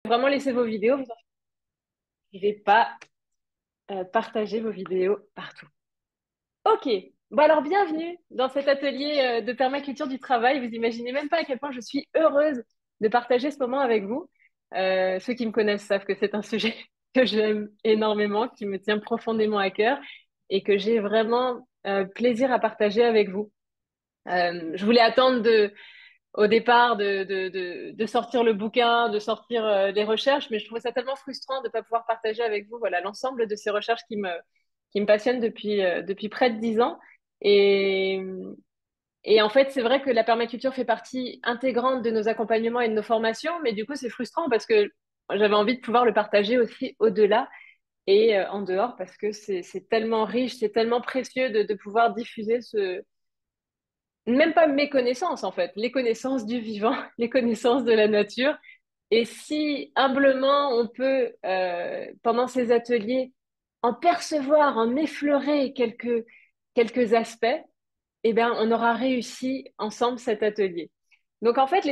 Vraiment laisser vos vidéos, vous n'arrivez pas partager vos vidéos partout. Ok, bon alors bienvenue dans cet atelier de permaculture du travail. Vous imaginez même pas à quel point je suis heureuse de partager ce moment avec vous. Ceux qui me connaissent savent que c'est un sujet que j'aime énormément, qui me tient profondément à cœur et que j'ai vraiment plaisir à partager avec vous. Je voulais attendre au départ de sortir le bouquin, de sortir les recherches, mais je trouvais ça tellement frustrant de ne pas pouvoir partager avec vous voilà, l'ensemble de ces recherches qui me passionnent depuis près de 10 ans. Et, et en fait, c'est vrai que la permaculture fait partie intégrante de nos accompagnements et de nos formations, mais du coup, c'est frustrant parce que j'avais envie de pouvoir le partager aussi au-delà et en dehors parce que c'est tellement riche, c'est tellement précieux de pouvoir diffuser même pas mes connaissances en fait, les connaissances du vivant, les connaissances de la nature. Et si humblement on peut, pendant ces ateliers, en percevoir, en effleurer quelques aspects, eh bien, on aura réussi ensemble cet atelier. Donc, en fait,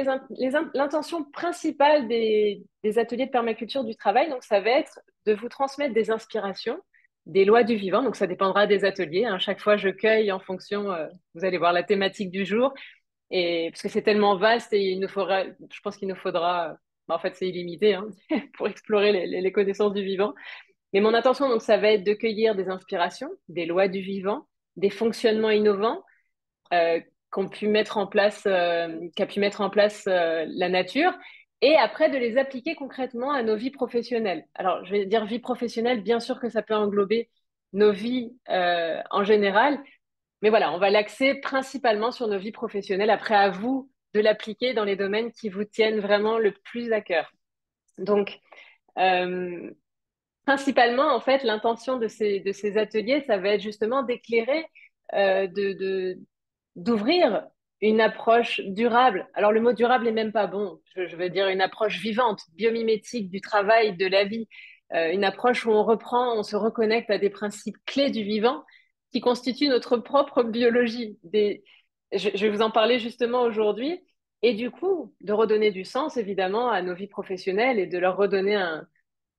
l'intention principale des ateliers de permaculture du travail, donc, ça va être de vous transmettre des inspirations, des lois du vivant. Donc, ça dépendra des ateliers, hein. Chaque fois, je cueille en fonction, vous allez voir la thématique du jour. Et parce que c'est tellement vaste et je pense qu'il nous faudra, en fait, c'est illimité, hein, pour explorer les connaissances du vivant. Mais mon intention, donc, ça va être de cueillir des inspirations, des lois du vivant, des fonctionnements innovants euh, qu'a pu mettre en place la nature, et après de les appliquer concrètement à nos vies professionnelles. Alors, je vais dire vie professionnelle, bien sûr que ça peut englober nos vies en général, mais voilà, on va l'axer principalement sur nos vies professionnelles. Après, à vous de l'appliquer dans les domaines qui vous tiennent vraiment le plus à cœur. Donc, euh, principalement, en fait, l'intention de ces ateliers, ça va être justement d'éclairer, d'ouvrir une approche durable. Alors, le mot durable n'est même pas bon. Je veux dire une approche vivante, biomimétique du travail, de la vie. Une approche où on reprend, on se reconnecte à des principes clés du vivant qui constituent notre propre biologie. Je vais vous en parler justement aujourd'hui. Et du coup, de redonner du sens, évidemment, à nos vies professionnelles et de leur redonner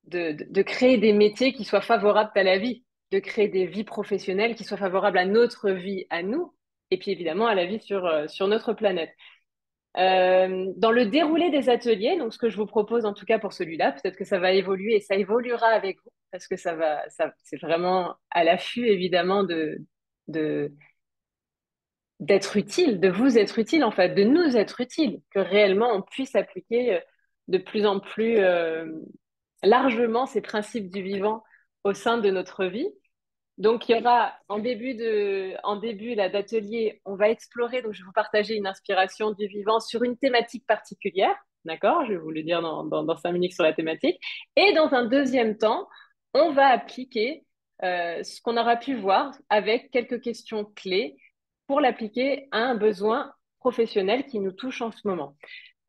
de créer des métiers qui soient favorables à la vie, de créer des vies professionnelles qui soient favorables à notre vie, à nous, et puis évidemment à la vie sur notre planète. Dans le déroulé des ateliers, donc ce que je vous propose en tout cas pour celui-là, peut-être que ça va évoluer et ça évoluera avec vous, parce que c'est vraiment à l'affût évidemment de, d'être utile, de vous être utile en fait, de nous être utile, que réellement on puisse appliquer de plus en plus largement ces principes du vivant au sein de notre vie. Donc, il y aura en début là, d'atelier, on va explorer, donc je vais vous partager une inspiration du vivant sur une thématique particulière, d'accord? Je vais vous le dire dans 5 minutes sur la thématique. Et dans un deuxième temps, on va appliquer ce qu'on aura pu voir avec quelques questions clés pour l'appliquer à un besoin professionnel qui nous touche en ce moment.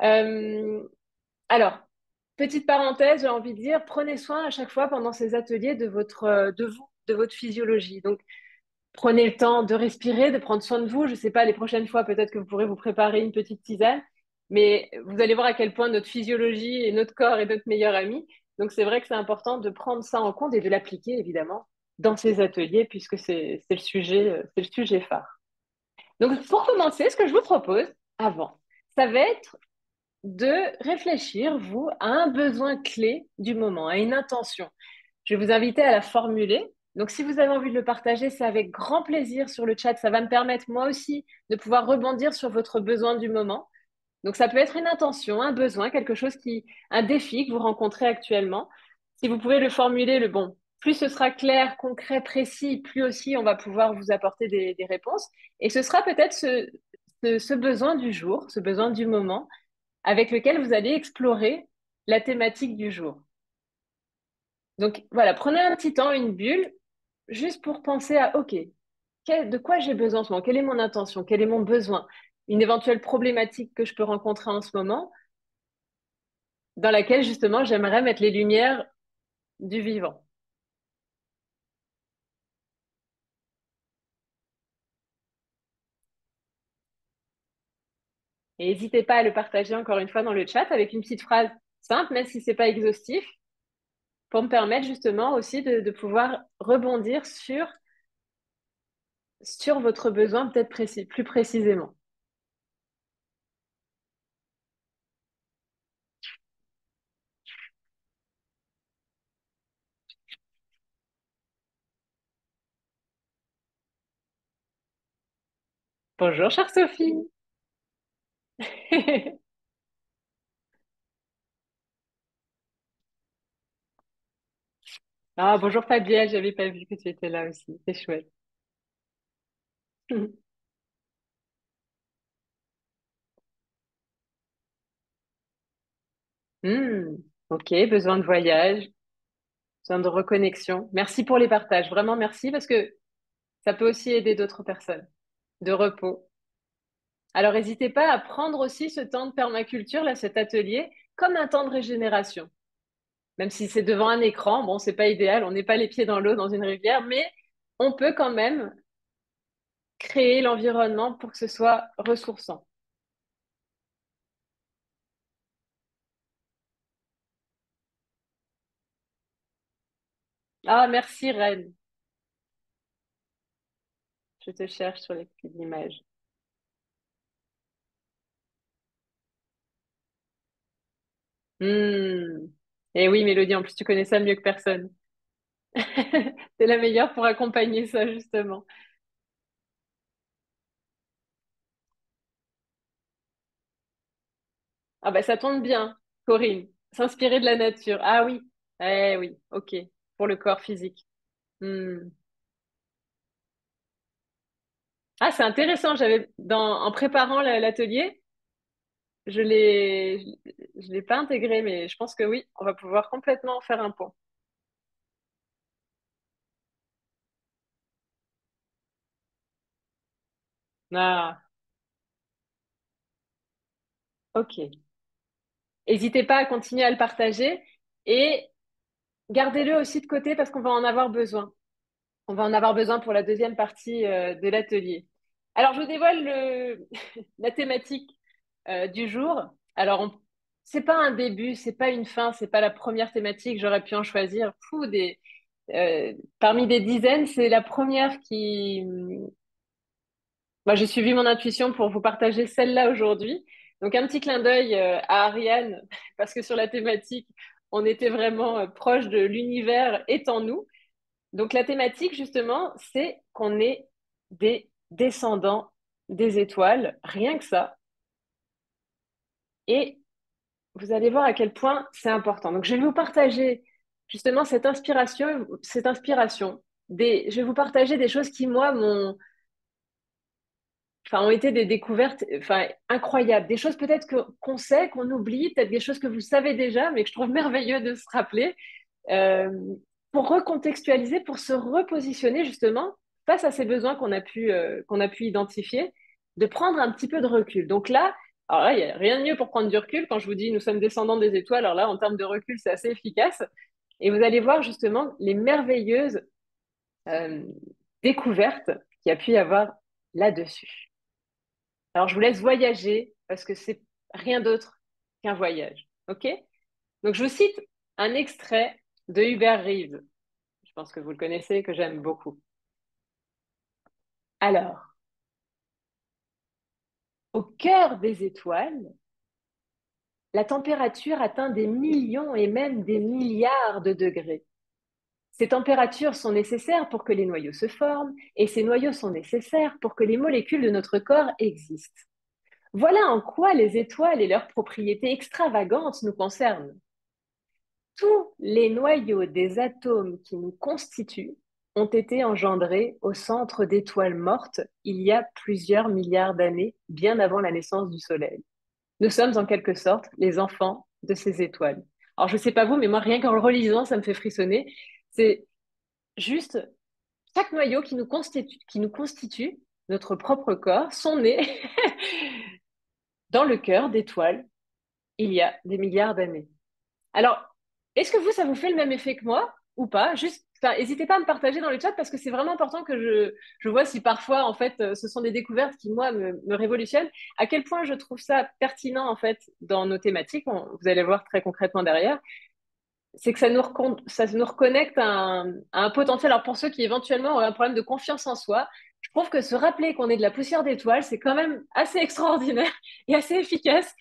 Euh, alors, petite parenthèse, j'ai envie de dire, prenez soin à chaque fois pendant ces ateliers de vous, de votre physiologie. Donc, prenez le temps de respirer, de prendre soin de vous. Je ne sais pas, les prochaines fois, peut-être que vous pourrez vous préparer une petite tisane, mais vous allez voir à quel point notre physiologie et notre corps est notre meilleur ami. Donc, c'est vrai que c'est important de prendre ça en compte et de l'appliquer, évidemment, dans ces ateliers, puisque c'est le sujet phare. Donc, pour commencer, ce que je vous propose avant, ça va être de réfléchir, vous, à un besoin clé du moment, à une intention. Je vais vous inviter à la formuler. Donc, si vous avez envie de le partager, c'est avec grand plaisir sur le chat. Ça va me permettre, moi aussi, de pouvoir rebondir sur votre besoin du moment. Donc, ça peut être une intention, un besoin, un défi que vous rencontrez actuellement. Si vous pouvez le formuler, plus ce sera clair, concret, précis, plus aussi on va pouvoir vous apporter des réponses. Et ce sera peut-être ce besoin du jour, ce besoin du moment avec lequel vous allez explorer la thématique du jour. Donc voilà, prenez un petit temps, une bulle, juste pour penser à, OK, de quoi j'ai besoin en ce moment? Quelle est mon intention? Quel est mon besoin? Une éventuelle problématique que je peux rencontrer en ce moment, dans laquelle justement j'aimerais mettre les lumières du vivant. Et n'hésitez pas à le partager encore une fois dans le chat avec une petite phrase simple, même si c'est pas exhaustif, pour me permettre justement aussi de pouvoir rebondir sur votre besoin peut-être plus précisément. Bonjour, chère Sophie. Ah, bonjour Fabienne, j'avais pas vu que tu étais là aussi. C'est chouette. Hmm, ok, besoin de voyage, besoin de reconnexion. Merci pour les partages. Vraiment merci parce que ça peut aussi aider d'autres personnes. De repos. Alors, n'hésitez pas à prendre aussi ce temps de permaculture, là, cet atelier, comme un temps de régénération. Même si c'est devant un écran, bon, c'est pas idéal, on n'est pas les pieds dans l'eau dans une rivière, mais on peut quand même créer l'environnement pour que ce soit ressourçant. Ah, merci, Reine. Je te cherche sur les petites images. Hmm. Et oui, Mélodie, en plus, tu connais ça mieux que personne. C'est la meilleure pour accompagner ça, justement. Ah, bah, ça tombe bien, Corinne. S'inspirer de la nature. Ah oui. Eh oui, ok. Pour le corps physique. Hmm. Ah, c'est intéressant. En préparant l'atelier, je l'ai pas intégré, mais je pense que oui, on va pouvoir complètement en faire un pont. Ah, ok. N'hésitez pas à continuer à le partager et gardez-le aussi de côté parce qu'on va en avoir besoin. On va en avoir besoin pour la deuxième partie de l'atelier. Alors, je vous dévoile la thématique du jour. Alors, c'est pas un début, c'est pas une fin, c'est pas la première thématique. J'aurais pu en choisir parmi des dizaines. C'est la première qui. Moi, j'ai suivi mon intuition pour vous partager celle-là aujourd'hui. Donc, un petit clin d'œil à Ariane, parce que sur la thématique, on était vraiment proche de l'univers étant nous. Donc, la thématique, justement, c'est qu'on est des descendants des étoiles, rien que ça. Et vous allez voir à quel point c'est important. Donc, je vais vous partager justement cette inspiration. Je vais vous partager des choses qui, moi, ont été des découvertes, incroyables. Des choses peut-être qu'on sait, qu'on oublie, peut-être des choses que vous savez déjà, mais que je trouve merveilleux de se rappeler, euh, pour recontextualiser, pour se repositionner justement face à ces besoins qu'on a pu identifier, de prendre un petit peu de recul. Donc là, alors là, il n'y a rien de mieux pour prendre du recul. Quand je vous dis nous sommes descendants des étoiles, alors là, en termes de recul, c'est assez efficace. Et vous allez voir justement les merveilleuses euh, découvertes qu'il y a pu y avoir là-dessus. Alors, je vous laisse voyager parce que c'est rien d'autre qu'un voyage. OK? Donc, je vous cite un extrait de Hubert Reeves. Je pense que vous le connaissez, que j'aime beaucoup. Alors, au cœur des étoiles, la température atteint des millions et même des milliards de degrés. Ces températures sont nécessaires pour que les noyaux se forment et ces noyaux sont nécessaires pour que les molécules de notre corps existent. Voilà en quoi les étoiles et leurs propriétés extravagantes nous concernent. Tous les noyaux des atomes qui nous constituent ont été engendrés au centre d'étoiles mortes il y a plusieurs milliards d'années, bien avant la naissance du Soleil. Nous sommes en quelque sorte les enfants de ces étoiles. Alors, je ne sais pas vous, mais moi, rien qu'en le relisant, ça me fait frissonner. C'est juste chaque noyau qui nous constitue notre propre corps, sont nés dans le cœur d'étoiles il y a des milliards d'années. Alors, est-ce que vous, ça vous fait le même effet que moi ou pas? Juste enfin, n'hésitez pas à me partager dans le chat parce que c'est vraiment important que je vois si parfois, en fait, ce sont des découvertes qui, moi, me révolutionnent. À quel point je trouve ça pertinent, en fait, dans nos thématiques. Vous allez voir très concrètement derrière. C'est que ça nous reconnecte à un potentiel. Alors, pour ceux qui éventuellement auraient un problème de confiance en soi, je trouve que se rappeler qu'on est de la poussière d'étoiles, c'est quand même assez extraordinaire et assez efficace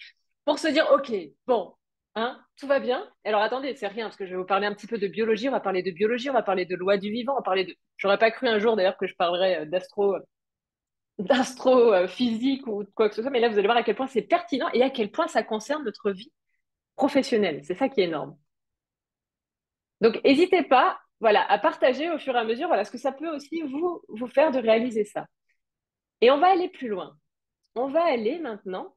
pour se dire, OK, bon, hein, tout va bien. Alors attendez, c'est rien, parce que je vais vous parler un petit peu de biologie, on va parler de biologie, on va parler de loi du vivant, on va parler de... J'aurais pas cru un jour d'ailleurs que je parlerais d'astrophysique ou de quoi que ce soit, mais là vous allez voir à quel point c'est pertinent et à quel point ça concerne notre vie professionnelle. C'est ça qui est énorme. Donc n'hésitez pas, voilà, à partager au fur et à mesure, voilà, ce que ça peut aussi vous faire de réaliser ça. Et on va aller plus loin. On va aller maintenant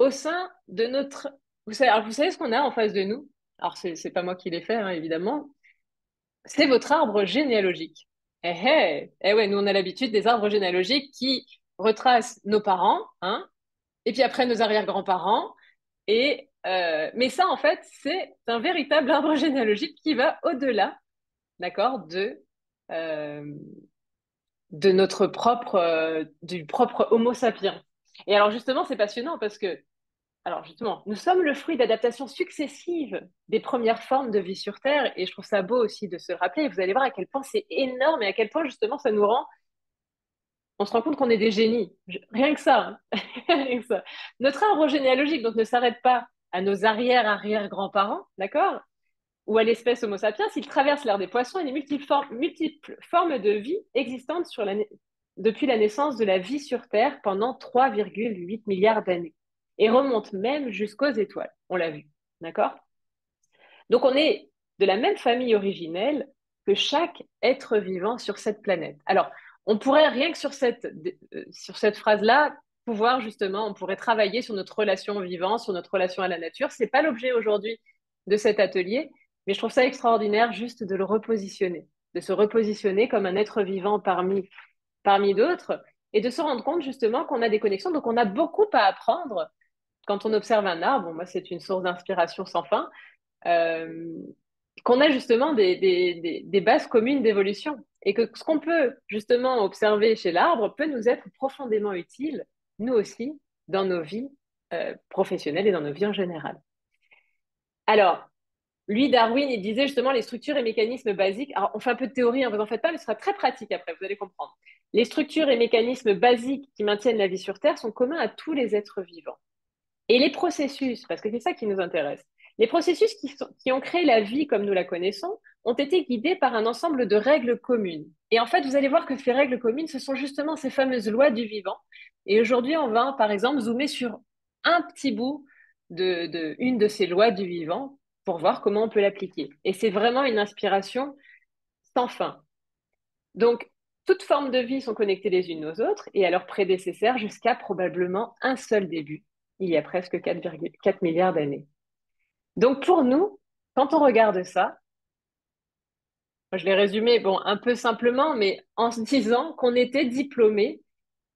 au sein de notre... vous savez ce qu'on a en face de nous? Alors, c'est pas moi qui l'ai fait, hein, évidemment. C'est votre arbre généalogique. Eh ouais, nous, on a l'habitude des arbres généalogiques qui retracent nos parents, hein, et puis après nos arrière-grands-parents. Mais ça, en fait, c'est un véritable arbre généalogique qui va au-delà, d'accord, euh, de notre propre, du propre Homo sapiens. Et alors, justement, c'est passionnant parce que alors justement, nous sommes le fruit d'adaptations successives des premières formes de vie sur Terre, et je trouve ça beau aussi de se le rappeler. Et vous allez voir à quel point c'est énorme et à quel point justement ça nous rend, on se rend compte qu'on est des génies. Rien que ça, hein. Rien que ça. Notre arbre généalogique donc ne s'arrête pas à nos arrière-arrière-grands-parents, d'accord? Ou à l'espèce Homo sapiens, il traverse l'ère des poissons et les multiples formes de vie existantes depuis la naissance de la vie sur Terre pendant 3,8 milliards d'années. Et remonte même jusqu'aux étoiles. On l'a vu. D'accord? Donc on est de la même famille originelle que chaque être vivant sur cette planète. Alors, on pourrait rien que sur cette phrase-là pouvoir justement, on pourrait travailler sur notre relation au vivant, sur notre relation à la nature. C'est pas l'objet aujourd'hui de cet atelier, mais je trouve ça extraordinaire juste de le repositionner, de se repositionner comme un être vivant parmi d'autres et de se rendre compte justement qu'on a des connexions. Donc on a beaucoup à apprendre quand on observe un arbre. Bon, moi, c'est une source d'inspiration sans fin. Euh, qu'on a justement des bases communes d'évolution et que ce qu'on peut justement observer chez l'arbre peut nous être profondément utile, nous aussi, dans nos vies professionnelles et dans nos vies en général. Alors, lui, Darwin, il disait justement les structures et mécanismes basiques. Alors, on fait un peu de théorie, hein, vous en faites pas, mais ce sera très pratique après, vous allez comprendre. Les structures et mécanismes basiques qui maintiennent la vie sur Terre sont communs à tous les êtres vivants. Et les processus, parce que c'est ça qui nous intéresse, les processus qui ont créé la vie comme nous la connaissons ont été guidés par un ensemble de règles communes. Et en fait, vous allez voir que ces règles communes, ce sont justement ces fameuses lois du vivant. Et aujourd'hui, on va, par exemple, zoomer sur un petit bout de une de ces lois du vivant pour voir comment on peut l'appliquer. Et c'est vraiment une inspiration sans fin. Donc, toutes formes de vie sont connectées les unes aux autres et à leurs prédécesseurs jusqu'à probablement un seul début, il y a presque 4,4 milliards d'années. Donc, pour nous, quand on regarde ça, je l'ai résumé bon, un peu simplement, mais en se disant qu'on était diplômé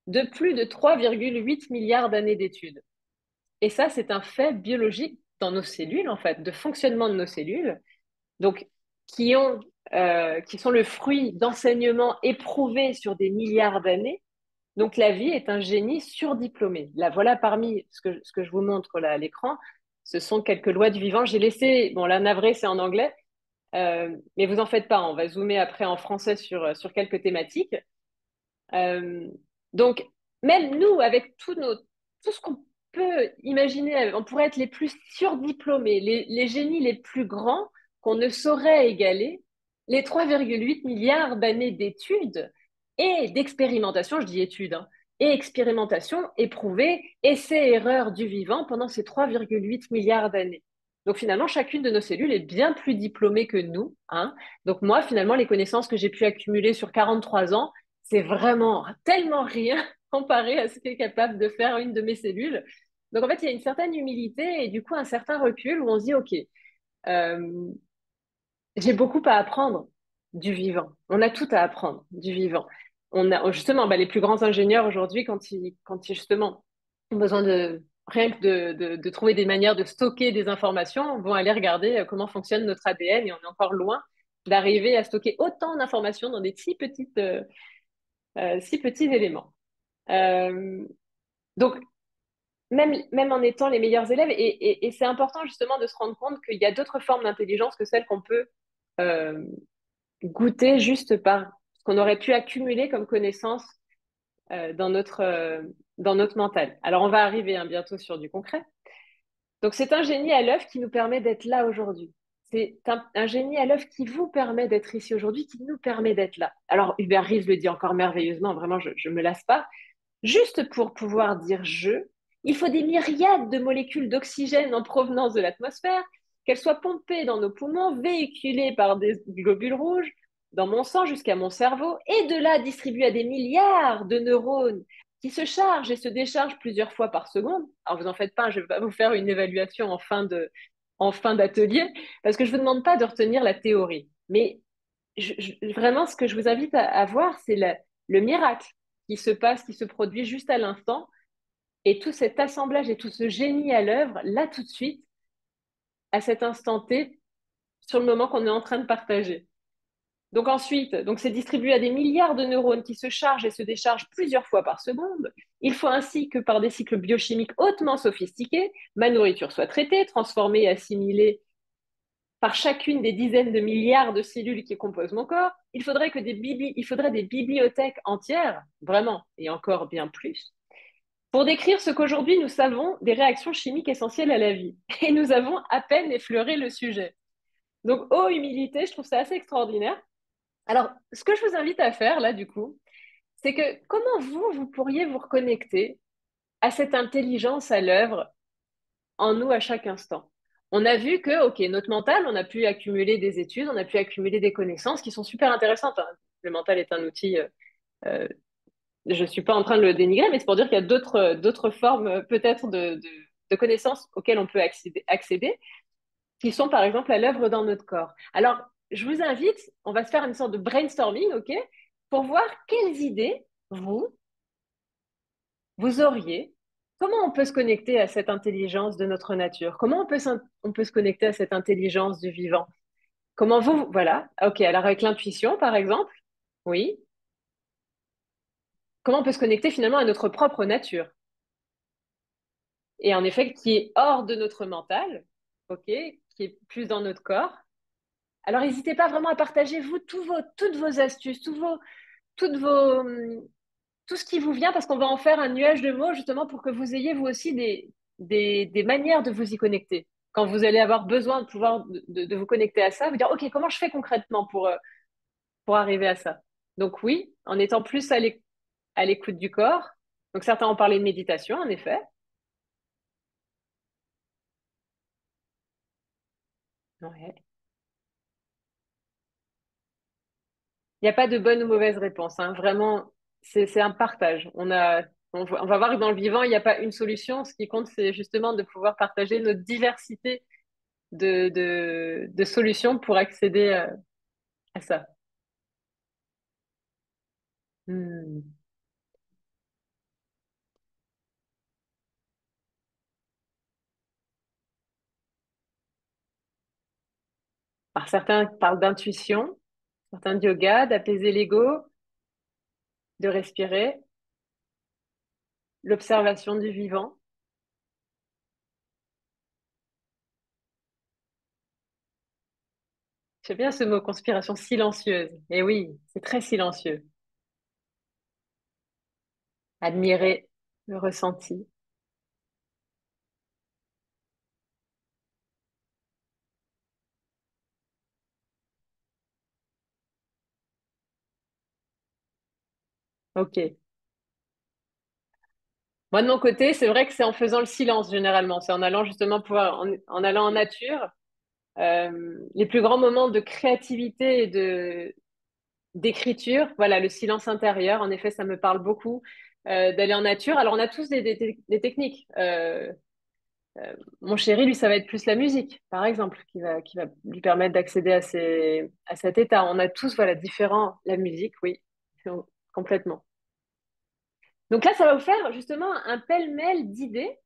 de plus de 3,8 milliards d'années d'études. Et ça, c'est un fait biologique dans nos cellules, en fait, de fonctionnement de nos cellules, donc qui qui sont le fruit d'enseignements éprouvés sur des milliards d'années. Donc la vie est un génie surdiplômé. Là, voilà parmi ce que je vous montre là à l'écran, ce sont quelques lois du vivant. J'ai laissé, bon là, navré, c'est en anglais, mais vous en faites pas, on va zoomer après en français sur quelques thématiques. Euh, donc, même nous, avec tout ce qu'on peut imaginer, on pourrait être les plus surdiplômés, les génies les plus grands qu'on ne saurait égaler, les 3,8 milliards d'années d'études et d'expérimentation, je dis études, hein, et expérimentation éprouvée, essais-erreurs du vivant pendant ces 3,8 milliards d'années. Donc finalement, chacune de nos cellules est bien plus diplômée que nous, hein. Donc moi, finalement, les connaissances que j'ai pu accumuler sur 43 ans, c'est vraiment tellement rien comparé à ce qu'est capable de faire une de mes cellules. Donc en fait, il y a une certaine humilité et du coup un certain recul où on se dit, OK, euh, j'ai beaucoup à apprendre du vivant. On a tout à apprendre du vivant. On a justement bah, les plus grands ingénieurs aujourd'hui, quand ils justement ont besoin de rien que de trouver des manières de stocker des informations, vont aller regarder comment fonctionne notre ADN et on est encore loin d'arriver à stocker autant d'informations dans des si petits éléments. Euh, donc, même en étant les meilleurs élèves, et c'est important justement de se rendre compte qu'il y a d'autres formes d'intelligence que celles qu'on peut euh, goûter juste par ce qu'on aurait pu accumuler comme connaissances dans notre mental. Alors, on va arriver hein, bientôt sur du concret. Donc, c'est un génie à l'œuvre qui nous permet d'être là aujourd'hui. C'est un génie à l'œuvre qui vous permet d'être ici aujourd'hui, qui nous permet d'être là. Alors, Hubert Reeves le dit encore merveilleusement, vraiment, je ne me lasse pas. Juste pour pouvoir dire je, il faut des myriades de molécules d'oxygène en provenance de l'atmosphère, qu'elles soient pompées dans nos poumons, véhiculées par des globules rouges, dans mon sang jusqu'à mon cerveau, et de là distribuées à des milliards de neurones qui se chargent et se déchargent plusieurs fois par seconde. Alors vous en faites pas, je vais pas vous faire une évaluation en fin d'atelier, parce que je vous demande pas de retenir la théorie. Mais vraiment, ce que je vous invite à voir, c'est le miracle qui se passe, qui se produit juste à l'instant, et tout cet assemblage et tout ce génie à l'œuvre, là tout de suite, à cet instant T, sur le moment qu'on est en train de partager. Donc ensuite, donc c'est distribué à des milliards de neurones qui se chargent et se déchargent plusieurs fois par seconde. Il faut ainsi que par des cycles biochimiques hautement sophistiqués, ma nourriture soit traitée, transformée et assimilée par chacune des dizaines de milliards de cellules qui composent mon corps. Il faudrait des bibliothèques entières, vraiment, et encore bien plus, pour décrire ce qu'aujourd'hui nous savons des réactions chimiques essentielles à la vie. Et nous avons à peine effleuré le sujet. Donc, ô humilité, je trouve ça assez extraordinaire. Alors, ce que je vous invite à faire, là, du coup, c'est que comment vous pourriez vous reconnecter à cette intelligence à l'œuvre en nous à chaque instant? On a vu que, OK, notre mental, on a pu accumuler des études, on a pu accumuler des connaissances qui sont super intéressantes, hein. Le mental est un outil, euh, je ne suis pas en train de le dénigrer, mais c'est pour dire qu'il y a d'autres formes peut-être de connaissances auxquelles on peut accéder, qui sont par exemple à l'œuvre dans notre corps. Alors, je vous invite, on va se faire une sorte de brainstorming, OK, pour voir quelles idées vous auriez. Comment on peut se connecter à cette intelligence de notre nature? Comment on peut se connecter à cette intelligence du vivant? Comment voilà, OK, alors avec l'intuition, par exemple, oui. Comment on peut se connecter finalement à notre propre nature? Et en effet, qui est hors de notre mental, OK, qui est plus dans notre corps. Alors, n'hésitez pas vraiment à partager, vous, toutes vos astuces, toutes vos, tout ce qui vous vient, parce qu'on va en faire un nuage de mots, justement, pour que vous ayez, vous aussi, des manières de vous y connecter. Quand vous allez avoir besoin de pouvoir de vous connecter à ça, vous dire, OK, comment je fais concrètement pour arriver à ça? Donc oui, en étant plus à l'écoute du corps. Donc certains ont parlé de méditation, en effet. Ouais. Il n'y a pas de bonne ou mauvaise réponse, hein. Vraiment, c'est un partage. On va voir que dans le vivant, il n'y a pas une solution. Ce qui compte, c'est justement de pouvoir partager notre diversité de solutions pour accéder à ça. Hmm. Alors, certains parlent d'intuition, certains de yoga, d'apaiser l'ego, de respirer, l'observation du vivant. J'aime bien ce mot, conspiration silencieuse. Et oui, c'est très silencieux. Admirer le ressenti. OK. Moi, de mon côté, c'est vrai que c'est en faisant le silence généralement. C'est en allant justement en allant en nature. Les plus grands moments de créativité et d'écriture, voilà, le silence intérieur. En effet, ça me parle beaucoup d'aller en nature. Alors, on a tous des techniques. Mon chéri, lui, ça va être plus la musique, par exemple, qui va lui permettre d'accéder à cet état. On a tous, voilà, différents. La musique, oui, complètement. Donc là, ça va vous faire justement un pêle-mêle d'idées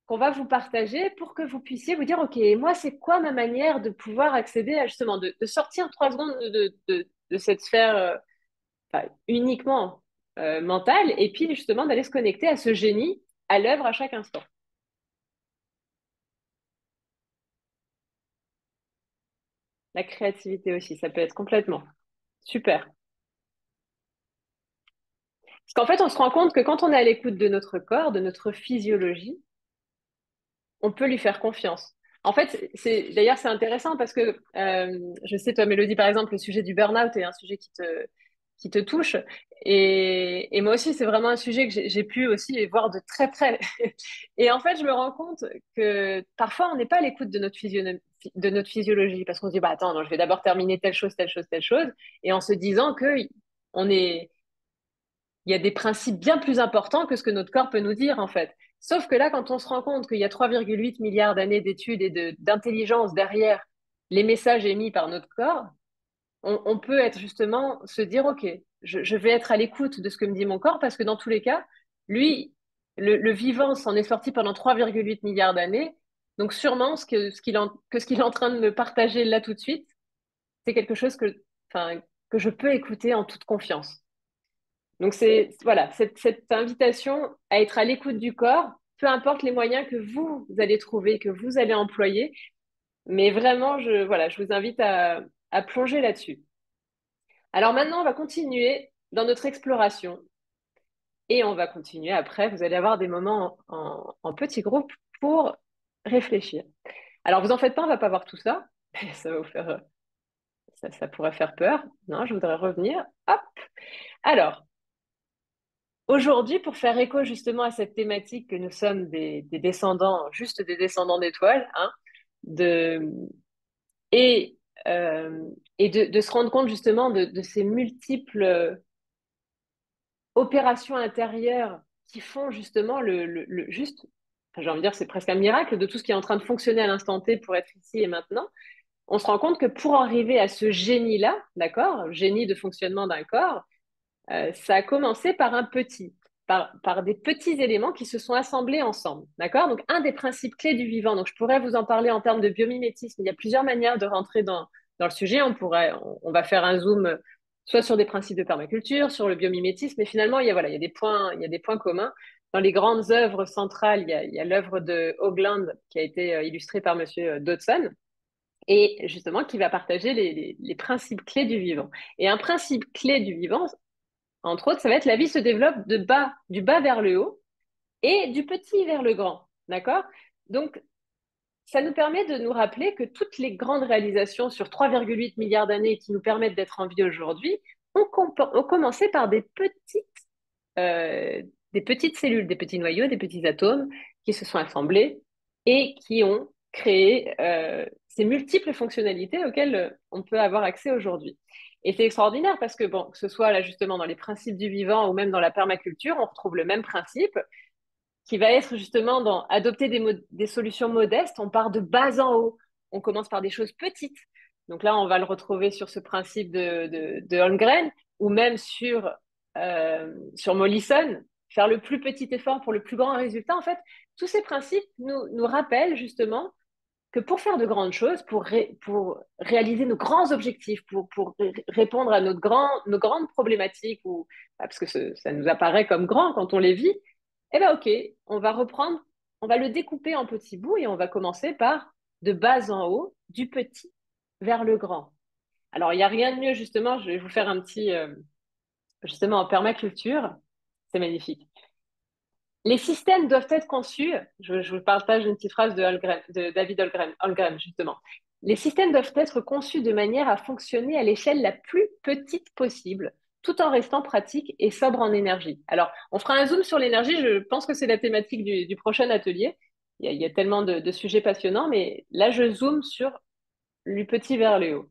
qu'on va vous partager pour que vous puissiez vous dire, OK, moi, c'est quoi ma manière de pouvoir accéder à justement, de sortir 3 secondes de cette sphère enfin, uniquement mentale, et puis justement d'aller se connecter à ce génie à l'œuvre à chaque instant. La créativité aussi, ça peut être complètement. Super. Parce qu'en fait, on se rend compte que quand on est à l'écoute de notre corps, de notre physiologie, on peut lui faire confiance. En fait, d'ailleurs c'est intéressant parce que je sais toi Mélodie par exemple le sujet du burn-out est un sujet qui te touche et moi aussi c'est vraiment un sujet que j'ai pu aussi voir de très près. Et en fait je me rends compte que parfois on n'est pas à l'écoute de notre physiologie parce qu'on se dit bah attends non, je vais d'abord terminer telle chose telle chose telle chose et en se disant que on est il y a des principes bien plus importants que ce que notre corps peut nous dire, en fait. Sauf que là, quand on se rend compte qu'il y a 3,8 milliards d'années d'études et d'intelligence derrière les messages émis par notre corps, on peut être justement se dire, OK, je vais être à l'écoute de ce que me dit mon corps parce que dans tous les cas, lui, le vivant s'en est sorti pendant 3,8 milliards d'années. Donc sûrement ce qu'il est en train de me partager là tout de suite, c'est quelque chose enfin, que je peux écouter en toute confiance. Donc c'est voilà, cette invitation à être à l'écoute du corps, peu importe les moyens que vous allez trouver, que vous allez employer, mais vraiment, voilà, je vous invite à plonger là-dessus. Alors maintenant, on va continuer dans notre exploration et on va continuer après. Vous allez avoir des moments en petits groupes pour réfléchir. Alors vous en faites pas, on va pas voir tout ça. Ça va vous faire, ça pourrait faire peur. Non, je voudrais revenir. Hop. Alors, aujourd'hui, pour faire écho justement à cette thématique que nous sommes des descendants, juste des descendants d'étoiles, hein, de, et, et de se rendre compte justement de ces multiples opérations intérieures qui font justement juste, enfin, j'ai envie de dire, c'est presque un miracle de tout ce qui est en train de fonctionner à l'instant T pour être ici et maintenant. On se rend compte que pour arriver à ce génie-là, d'accord, génie de fonctionnement d'un corps, ça a commencé par par des petits éléments qui se sont assemblés ensemble. D'accord? Donc, un des principes clés du vivant, donc je pourrais vous en parler en termes de biomimétisme. Il y a plusieurs manières de rentrer dans le sujet. On va faire un zoom soit sur des principes de permaculture, sur le biomimétisme, mais finalement, voilà, il y a des points communs. Dans les grandes œuvres centrales, il y a l'œuvre de Hoagland qui a été illustrée par Monsieur Dodson et justement qui va partager les principes clés du vivant. Et un principe clé du vivant, entre autres, ça va être la vie se développe du bas vers le haut et du petit vers le grand. D'accord? Donc, ça nous permet de nous rappeler que toutes les grandes réalisations sur 3,8 milliards d'années qui nous permettent d'être en vie aujourd'hui ont commencé par euh, des petites cellules, des petits noyaux, des petits atomes qui se sont assemblés et qui ont créé ces multiples fonctionnalités auxquelles on peut avoir accès aujourd'hui. Et c'est extraordinaire parce que, bon, que ce soit là justement dans les principes du vivant ou même dans la permaculture, on retrouve le même principe qui va être justement dans adopter des solutions modestes. On part de bas en haut. On commence par des choses petites. Donc là, on va le retrouver sur ce principe de Holmgren ou même sur Mollison, faire le plus petit effort pour le plus grand résultat. En fait, tous ces principes nous rappellent justement que pour faire de grandes choses, pour réaliser nos grands objectifs, pour répondre à nos grandes problématiques, parce que ça nous apparaît comme grand quand on les vit, eh bien, OK, on va reprendre, on va le découper en petits bouts et on va commencer par de bas en haut, du petit vers le grand. Alors, il n'y a rien de mieux, justement, je vais vous faire un petit, justement, en permaculture, c'est magnifique. Les systèmes doivent être conçus, je vous partage une petite phrase de David Holmgren, justement. Les systèmes doivent être conçus de manière à fonctionner à l'échelle la plus petite possible, tout en restant pratique et sobre en énergie. Alors, on fera un zoom sur l'énergie, je pense que c'est la thématique du prochain atelier. Il y a tellement de sujets passionnants, mais là, je zoome sur du petit vers le haut.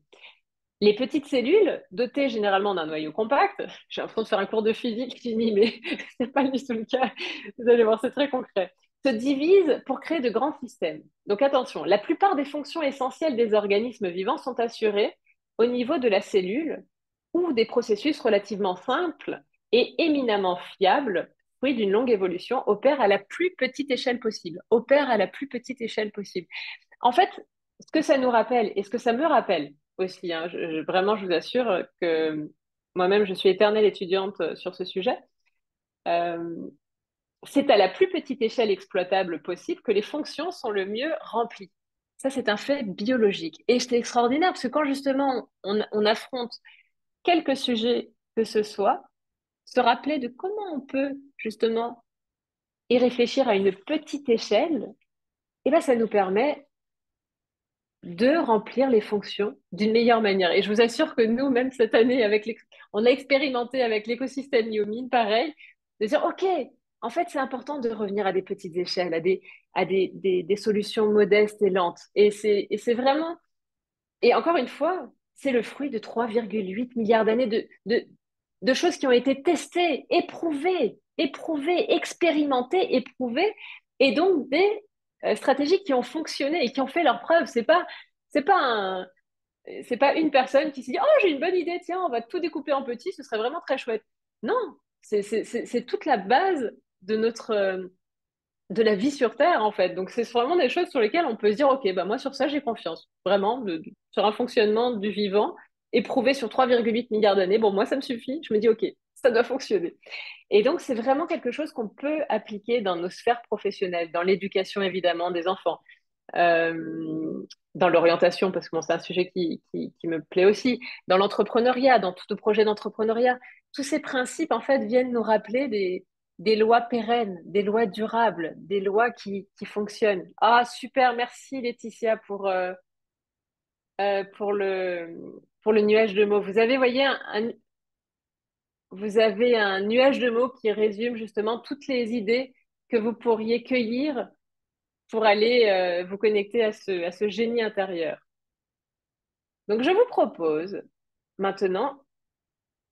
Les petites cellules, dotées généralement d'un noyau compact, j'ai l'impression de faire un cours de physique fini, mais c'est pas du tout le cas. Vous allez voir, c'est très concret. Se divisent pour créer de grands systèmes. Donc attention, la plupart des fonctions essentielles des organismes vivants sont assurées au niveau de la cellule ou des processus relativement simples et éminemment fiables fruit d'une longue évolution, opère à la plus petite échelle possible. Opère à la plus petite échelle possible. En fait, ce que ça nous rappelle, et ce que ça me rappelle aussi, hein, vraiment, je vous assure que moi-même, je suis éternelle étudiante sur ce sujet. Euh, c'est à la plus petite échelle exploitable possible que les fonctions sont le mieux remplies. Ça, c'est un fait biologique. Et c'est extraordinaire parce que quand justement on affronte quelques sujets que ce soit, se rappeler de comment on peut justement y réfléchir à une petite échelle, et ben, ça nous permet de remplir les fonctions d'une meilleure manière. Et je vous assure que nous, même cette année, on a expérimenté avec l'écosystème Yomin, pareil, de dire, OK, en fait, c'est important de revenir à des petites échelles, à des solutions modestes et lentes. Et c'est vraiment, et encore une fois, c'est le fruit de 3,8 milliards d'années de choses qui ont été testées, éprouvées, expérimentées, éprouvées, et donc des stratégies qui ont fonctionné et qui ont fait leurs preuves. C'est pas un, c'est pas une personne qui s'est dit, oh, j'ai une bonne idée, tiens, on va tout découper en petits, ce serait vraiment très chouette. Non, c'est toute la base de de la vie sur Terre, en fait. Donc, c'est vraiment des choses sur lesquelles on peut se dire, OK, bah, moi, sur ça, j'ai confiance. Vraiment, sur un fonctionnement du vivant éprouvé sur 3,8 milliards d'années. Bon, moi, ça me suffit. Je me dis, OK, ça doit fonctionner. Et donc, c'est vraiment quelque chose qu'on peut appliquer dans nos sphères professionnelles, dans l'éducation, évidemment, des enfants, euh, dans l'orientation, parce que bon, c'est un sujet qui me plaît aussi, dans l'entrepreneuriat, dans tout projet d'entrepreneuriat. Tous ces principes, en fait, viennent nous rappeler des lois pérennes, des lois durables, des lois qui fonctionnent. Ah, super, merci Laetitia pour pour le nuage de mots. Voyez, vous avez un nuage de mots qui résume justement toutes les idées que vous pourriez cueillir pour aller vous connecter à ce génie intérieur. Donc, je vous propose maintenant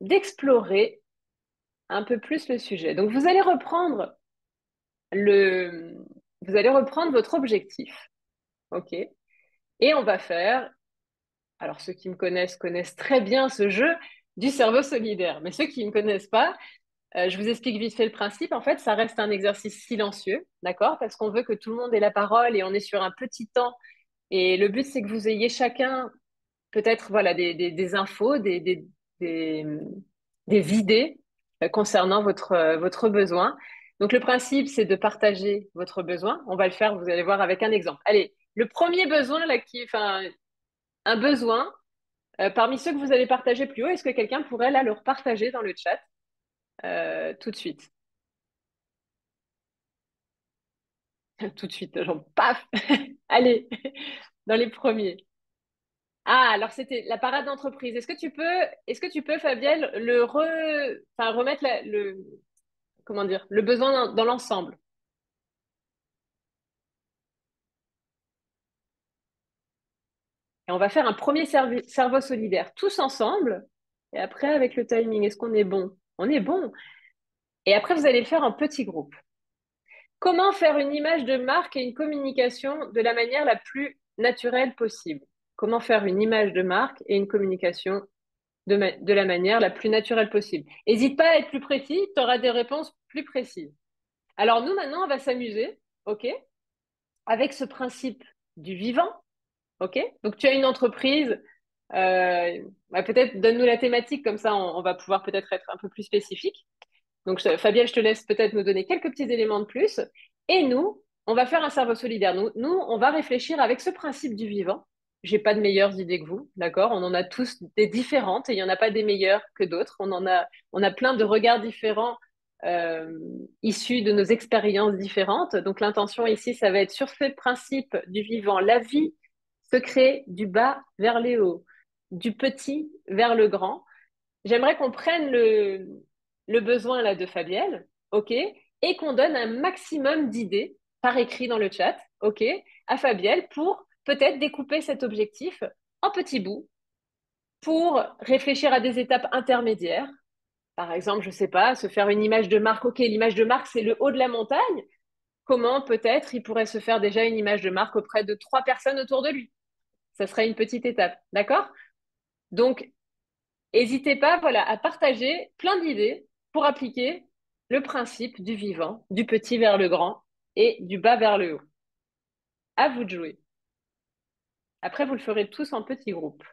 d'explorer un peu plus le sujet. Donc, le, vous allez reprendre votre objectif, ok? Et on va faire, alors ceux qui me connaissent connaissent très bien ce jeu du cerveau solidaire, mais ceux qui ne me connaissent pas, je vous explique vite fait le principe. En fait, ça reste un exercice silencieux, d'accord? Parce qu'on veut que tout le monde ait la parole et on est sur un petit temps. Et le but, c'est que vous ayez chacun peut-être voilà, des infos, des, des idées concernant votre besoin. Donc, le principe, c'est de partager votre besoin. On va le faire, vous allez voir, avec un exemple. Allez, le premier besoin, là, enfin, un besoin, parmi ceux que vous allez partager plus haut, est-ce que quelqu'un pourrait là le repartager dans le chat tout de suite? Tout de suite, genre, paf! Allez, dans les premiers. Ah, alors c'était la parade d'entreprise. Est-ce que tu peux, Fabienne, enfin, remettre comment dire, le besoin dans l'ensemble? Et on va faire un premier cerveau solidaire, tous ensemble. Et après, avec le timing, est-ce qu'on est bon? On est bon. Et après, vous allez le faire en petits groupes. Comment faire une image de marque et une communication de la manière la plus naturelle possible? Comment faire une image de marque et une communication de la manière la plus naturelle possible? N'hésite pas à être plus précis, tu auras des réponses plus précises. Alors nous, maintenant, on va s'amuser, OK, avec ce principe du vivant, OK? Donc tu as une entreprise, peut-être donne-nous la thématique, comme ça on va pouvoir peut-être être un peu plus spécifique. Donc Fabienne, je te laisse peut-être nous donner quelques petits éléments de plus. Et nous, on va faire un cerveau solidaire. On va réfléchir avec ce principe du vivant. J'ai pas de meilleures idées que vous, d'accord? On en a tous des différentes et il n'y en a pas des meilleures que d'autres. On a plein de regards différents euh, issus de nos expériences différentes. Donc l'intention ici, ça va être sur ce principe du vivant. La vie se crée du bas vers les hauts, du petit vers le grand. J'aimerais qu'on prenne le besoin là de Fabienne, OK, et qu'on donne un maximum d'idées par écrit dans le chat, OK, à Fabienne pour peut-être découper cet objectif en petits bouts pour réfléchir à des étapes intermédiaires. Par exemple, je sais pas, se faire une image de marque. OK, l'image de marque, c'est le haut de la montagne. Comment peut-être il pourrait se faire déjà une image de marque auprès de 3 personnes autour de lui? Ça serait une petite étape, d'accord? Donc, n'hésitez pas, voilà, à partager plein d'idées pour appliquer le principe du vivant, du petit vers le grand et du bas vers le haut. À vous de jouer. Après, vous le ferez tous en petits groupes.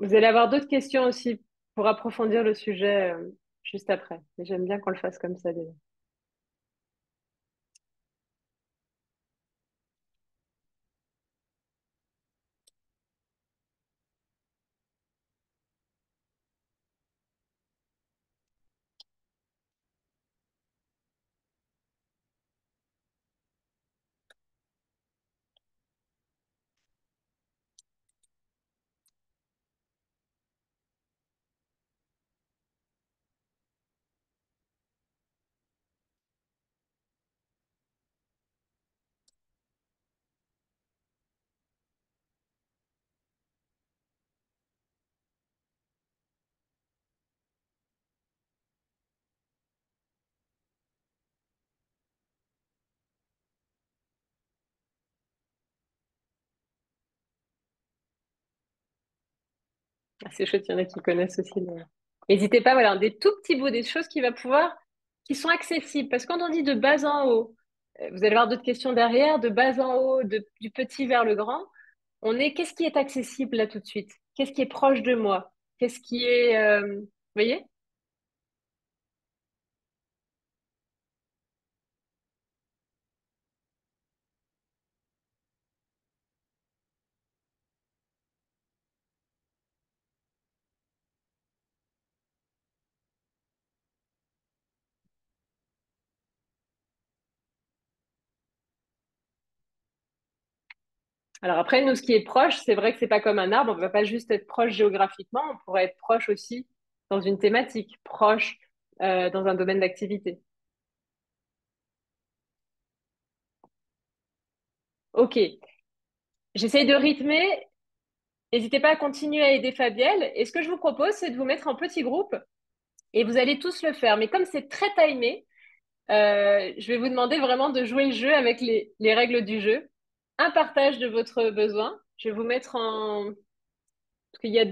Vous allez avoir d'autres questions aussi pour approfondir le sujet juste après. Mais j'aime bien qu'on le fasse comme ça déjà. Ah, c'est chouette, il y en a qui connaissent aussi. N'hésitez pas, voilà, des tout petits bouts, des choses qui sont accessibles. Parce que quand on dit de bas en haut, vous allez avoir d'autres questions derrière, de bas en haut, du petit vers le grand. Qu'est-ce qui est accessible là tout de suite? Qu'est-ce qui est proche de moi? Qu'est-ce qui est, vous voyez? Alors après, nous, ce qui est proche, c'est vrai que c'est pas comme un arbre. On ne va pas juste être proche géographiquement, on pourrait être proche aussi dans une thématique, proche dans un domaine d'activité. Ok, j'essaye de rythmer. N'hésitez pas à continuer à aider Fabienne. Et ce que je vous propose, c'est de vous mettre en petits groupes et vous allez tous le faire. Mais comme c'est très timé, je vais vous demander vraiment de jouer le jeu avec les règles du jeu. Un partage de votre besoin. Je vais vous mettre en... Parce il y a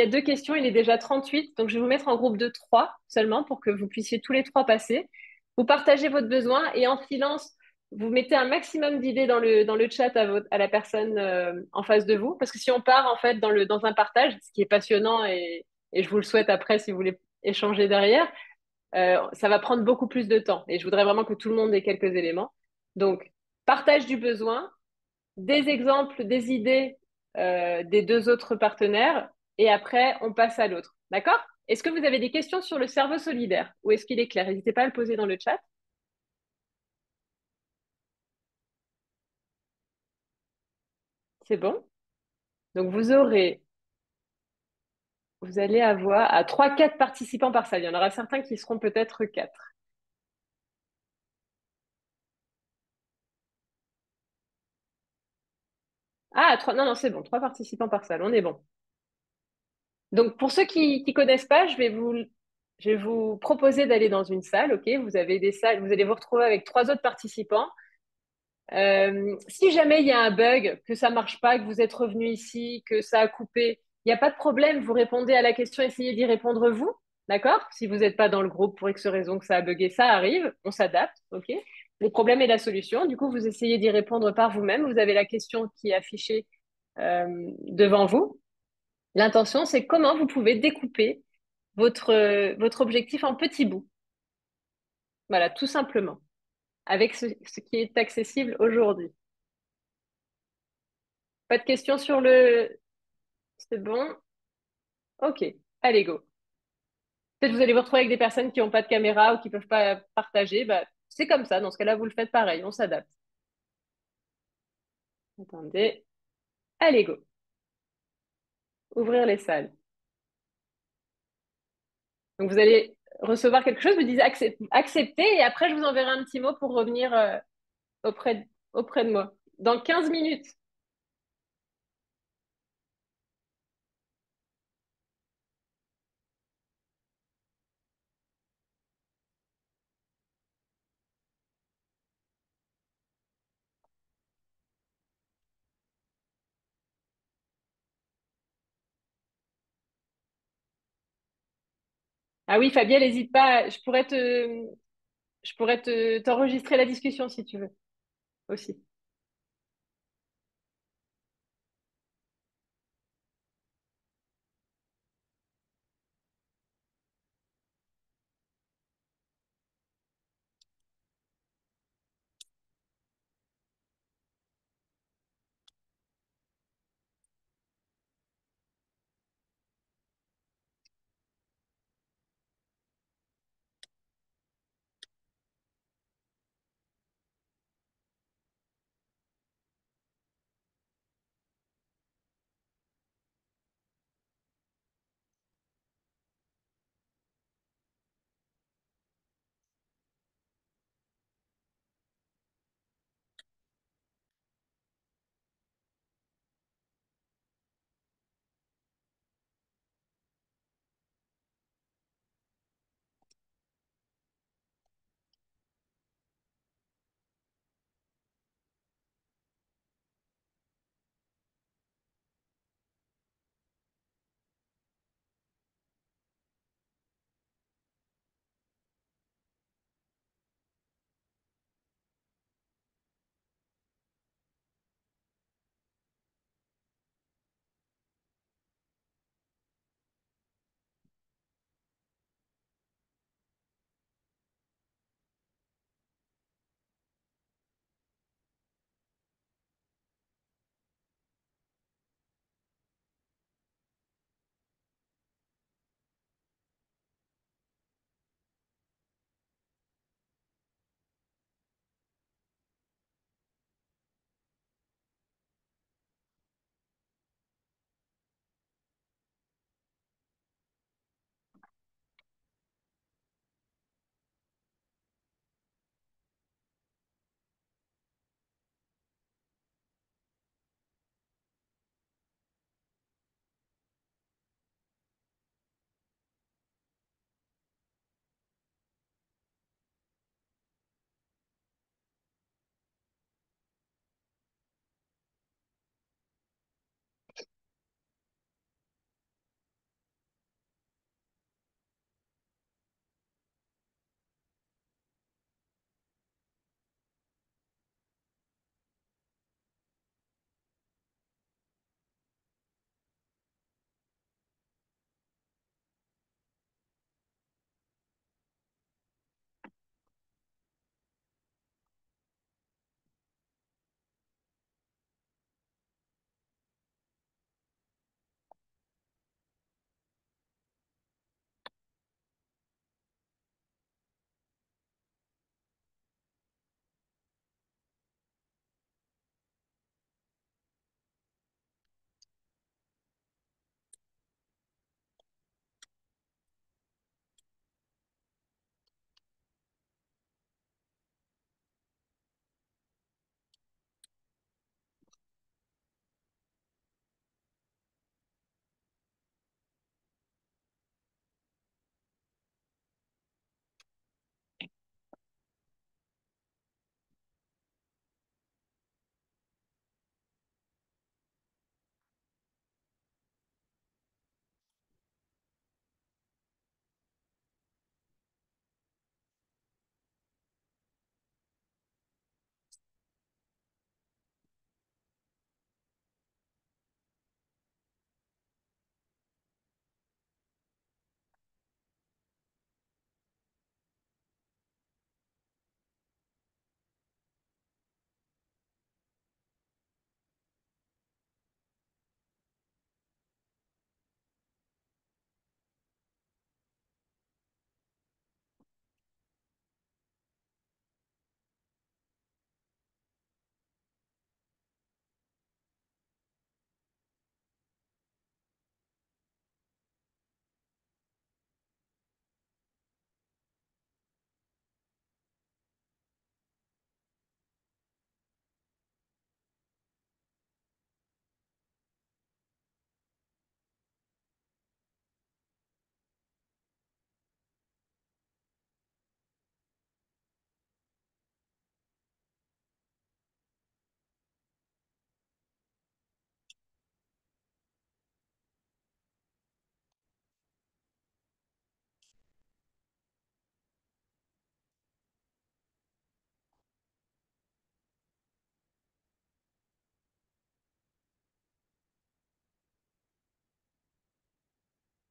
deux questions, il est déjà 38, donc je vais vous mettre en groupe de trois seulement pour que vous puissiez tous les trois passer. Vous partagez votre besoin et en silence, vous mettez un maximum d'idées dans le chat à la personne en face de vous. Parce que si on part en fait dans un partage, ce qui est passionnant et je vous le souhaite après si vous voulez échanger derrière, ça va prendre beaucoup plus de temps. Et je voudrais vraiment que tout le monde ait quelques éléments. Donc, partage du besoin, des exemples, des idées des deux autres partenaires, et après, on passe à l'autre. D'accord? Est-ce que vous avez des questions sur le cerveau solidaire ou est-ce qu'il est clair? N'hésitez pas à le poser dans le chat. C'est bon? Donc, vous allez avoir à 3, 4 participants par salle. Il y en aura certains qui seront peut-être 4. Ah, trois, non, non, c'est bon, trois participants par salle, on est bon. Donc, pour ceux qui connaissent pas, je vais vous proposer d'aller dans une salle, ok? Vous avez des salles, vous allez vous retrouver avec trois autres participants. Si jamais il y a un bug, que ça marche pas, que vous êtes revenu ici, que ça a coupé, il n'y a pas de problème. Vous répondez à la question, essayez d'y répondre vous, d'accord? Si vous n'êtes pas dans le groupe pour X raison que ça a bugué, ça arrive, on s'adapte, ok? Le problème est la solution. Du coup, vous essayez d'y répondre par vous-même. Vous avez la question qui est affichée devant vous. L'intention, c'est comment vous pouvez découper votre objectif en petits bouts. Voilà, tout simplement, avec ce qui est accessible aujourd'hui. Pas de questions sur le... C'est bon? Ok, allez, go. Peut-être vous allez vous retrouver avec des personnes qui n'ont pas de caméra ou qui peuvent pas partager. Bah, c'est comme ça. Dans ce cas-là, vous le faites pareil. On s'adapte. Attendez. Allez, go. Ouvrir les salles. Donc, vous allez recevoir quelque chose. Vous dites accepter et après, je vous enverrai un petit mot pour revenir auprès de moi. Dans 15 minutes. Ah oui, Fabien, n'hésite pas. Je pourrais t'enregistrer la discussion si tu veux aussi.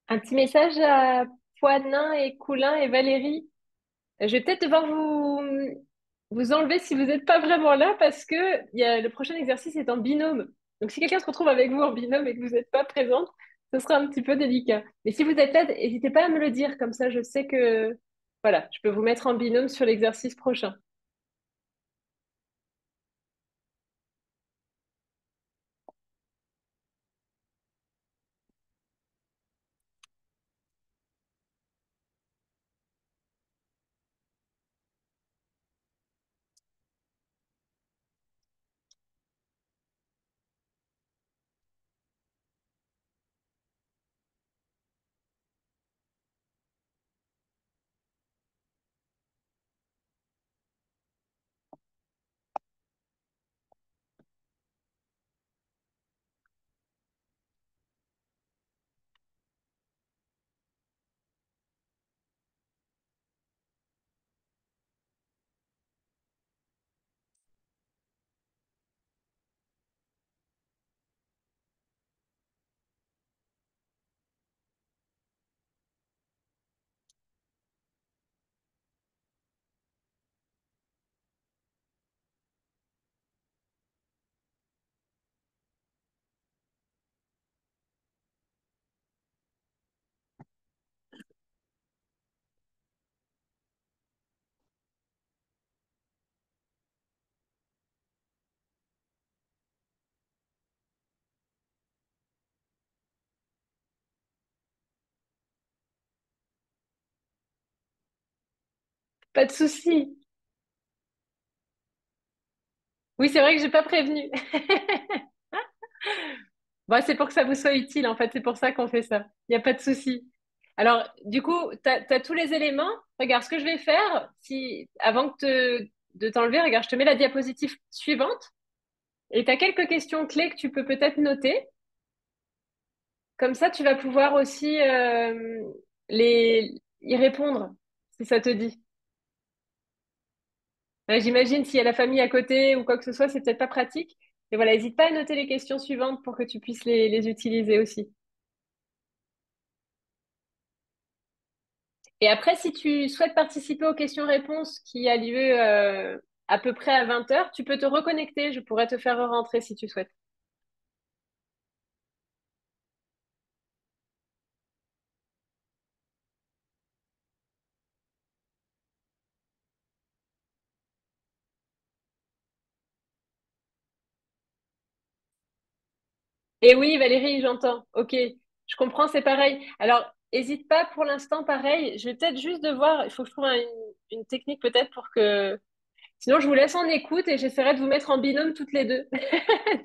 Un petit message à Poinin et Coulin et Valérie. Je vais peut-être devoir vous enlever si vous n'êtes pas vraiment là parce que le prochain exercice est en binôme. Donc si quelqu'un se retrouve avec vous en binôme et que vous n'êtes pas présente, ce sera un petit peu délicat. Mais si vous êtes là, n'hésitez pas à me le dire, comme ça je sais que voilà, je peux vous mettre en binôme sur l'exercice prochain. Pas de souci. Oui, c'est vrai que j'ai pas prévenu. Bon, c'est pour que ça vous soit utile, en fait. C'est pour ça qu'on fait ça. Il n'y a pas de souci. Alors, du coup, t'as tous les éléments. Regarde, ce que je vais faire, si, avant de t'enlever, regarde, je te mets la diapositive suivante et tu as quelques questions clés que tu peux peut-être noter. Comme ça, tu vas pouvoir aussi y répondre, si ça te dit. J'imagine s'il y a la famille à côté ou quoi que ce soit, c'est peut-être pas pratique. Et voilà, n'hésite pas à noter les questions suivantes pour que tu puisses les utiliser aussi. Et après, si tu souhaites participer aux questions-réponses qui a lieu à peu près à 20 heures, tu peux te reconnecter. Je pourrais te faire rentrer si tu souhaites. Et oui, Valérie, j'entends. Ok, je comprends, c'est pareil. Alors, n'hésite pas pour l'instant, pareil. Je vais peut-être juste devoir, il faut que je trouve une technique peut-être pour que... Sinon, je vous laisse en écoute et j'essaierai de vous mettre en binôme toutes les deux.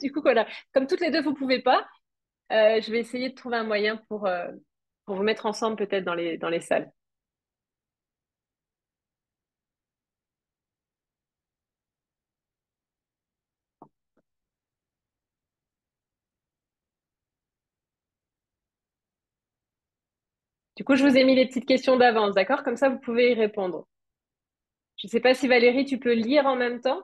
Du coup, voilà. Comme toutes les deux, vous pouvez pas, je vais essayer de trouver un moyen pour vous mettre ensemble peut-être dans les salles. Du coup, je vous ai mis les petites questions d'avance, d'accord? Comme ça, vous pouvez y répondre. Je ne sais pas si Valérie, tu peux lire en même temps.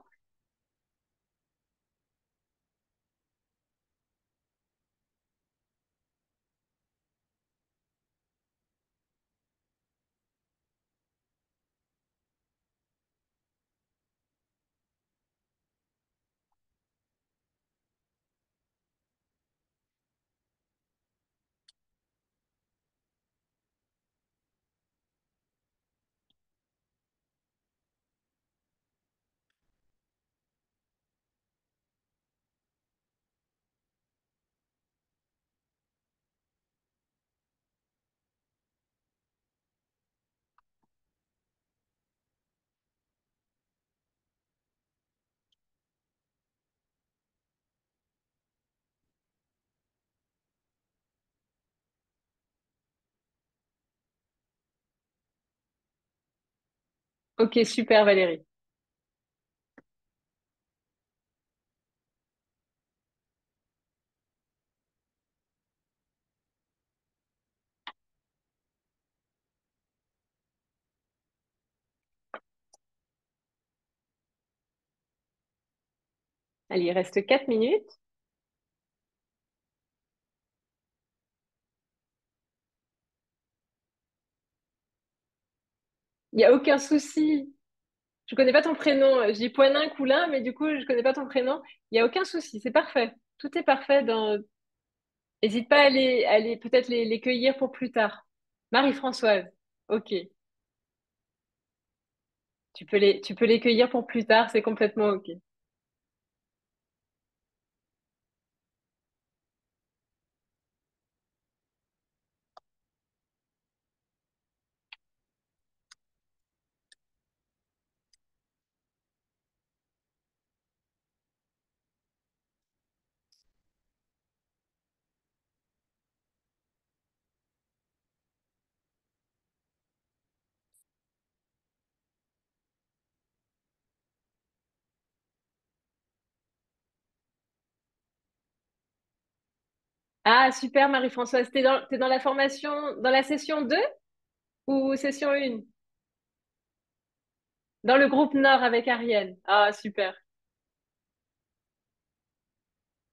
Ok, super Valérie. Allez, il reste 4 minutes. Il n'y a aucun souci. Je connais pas ton prénom. Je dis Poinin, Coulin, mais du coup, je connais pas ton prénom. Il n'y a aucun souci. C'est parfait. Tout est parfait dans... N'hésite pas à aller peut-être les cueillir pour plus tard. Marie-Françoise. Ok. Tu peux les cueillir pour plus tard. C'est complètement ok. Ah, super, Marie-Françoise. T'es dans la formation, dans la session 2 ou session 1? Dans le groupe Nord avec Ariel. Ah, super.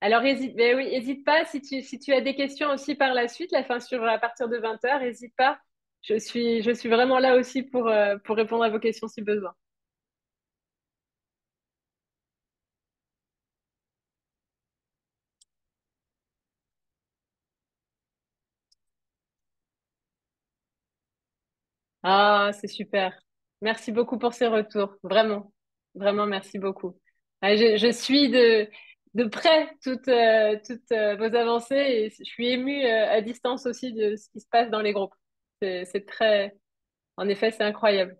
Alors, mais oui, hésite pas si tu as des questions aussi par la suite, la fin sur à partir de 20h, hésite pas. Je suis vraiment là aussi pour répondre à vos questions si besoin. Ah, c'est super. Merci beaucoup pour ces retours. Vraiment, vraiment, merci beaucoup. Ah, je suis de près toutes vos avancées et je suis émue à distance aussi de ce qui se passe dans les groupes. C'est très, en effet, c'est incroyable.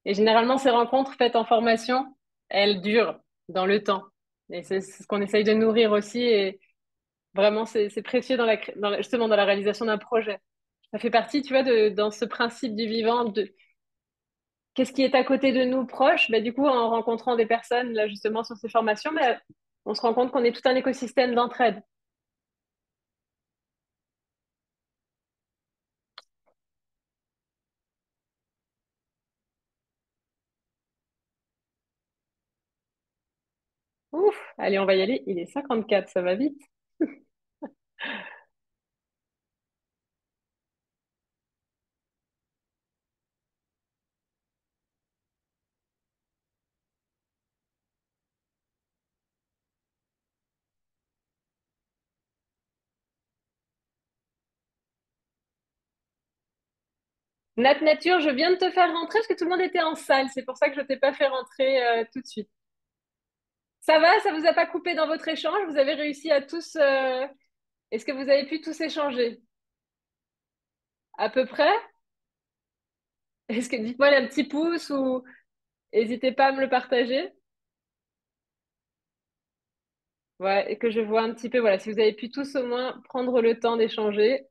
Et généralement, ces rencontres faites en formation, elles durent dans le temps. Et c'est ce qu'on essaye de nourrir aussi. Et vraiment, c'est précieux justement dans la réalisation d'un projet. Ça fait partie, tu vois, dans ce principe du vivant, de qu'est-ce qui est à côté de nous, proche. Bah, du coup, en rencontrant des personnes, là, justement, sur ces formations, bah, on se rend compte qu'on est tout un écosystème d'entraide. Ouf, allez, on va y aller. Il est 54, ça va vite. Nat Nature, je viens de te faire rentrer parce que tout le monde était en salle. C'est pour ça que je t'ai pas fait rentrer tout de suite. Ça va? Ça vous a pas coupé dans votre échange? Vous avez réussi à tous... Est-ce que vous avez pu tous échanger? À peu près? Est-ce que dites-moi un petit pouce ou n'hésitez pas à me le partager? Ouais, et que je vois un petit peu, voilà, si vous avez pu tous au moins prendre le temps d'échanger.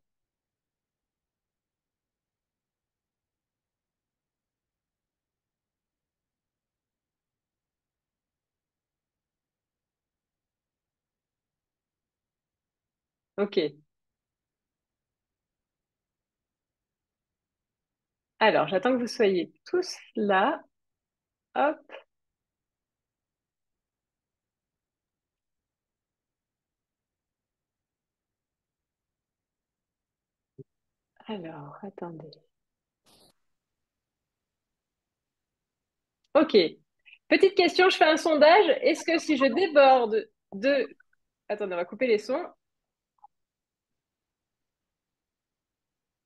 Ok. Alors, j'attends que vous soyez tous là. Hop. Alors, attendez. Ok. Petite question, je fais un sondage. Est-ce que si je déborde de... Attendez, on va couper les sons.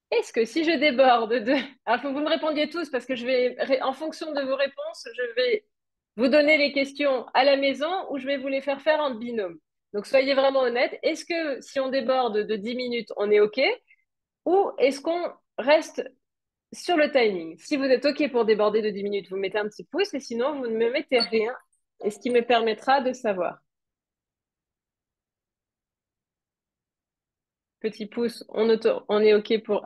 Est-ce que si je déborde de... Alors, il faut que vous me répondiez tous parce que en fonction de vos réponses, je vais vous donner les questions à la maison ou je vais vous les faire faire en binôme. Donc, soyez vraiment honnêtes. Est-ce que si on déborde de 10 minutes, on est OK ou est-ce qu'on reste sur le timing? Si vous êtes OK pour déborder de 10 minutes, vous mettez un petit pouce et sinon, vous ne me mettez rien. Et ce qui me permettra de savoir. Petit pouce, on est OK pour...